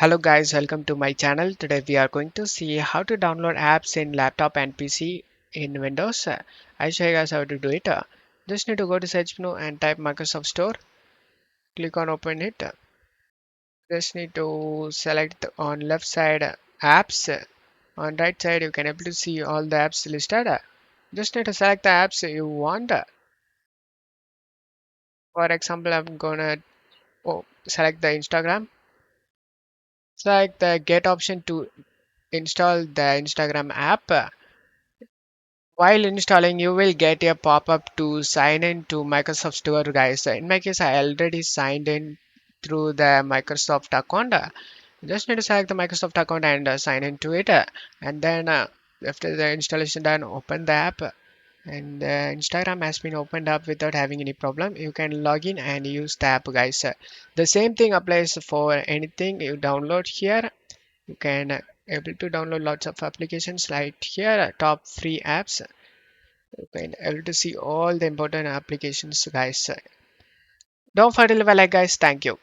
Hello guys, welcome to my channel. Today we are going to see how to download apps in laptop and PC in Windows. I'll show you guys how to do it. Just need to go to search menu and type Microsoft Store. Click on open it. Just need to select on left side apps. On right side you can able to see all the apps listed. Just need to select the apps you want. For example, I'm gonna select the Instagram. Select the get option to install the Instagram app. While installing, you will get a pop-up to sign in to Microsoft Store, guys. In my case, I already signed in through the Microsoft account. Just need to select the Microsoft account and sign into it. And then after the installation done, open the app. And Instagram has been opened up without having any problem. You can log in and use the app, guys. The same thing applies for anything you download here. You can able to download lots of applications like here, top free apps. You can able to see all the important applications, guys. Don't forget to leave a like, guys. Thank you.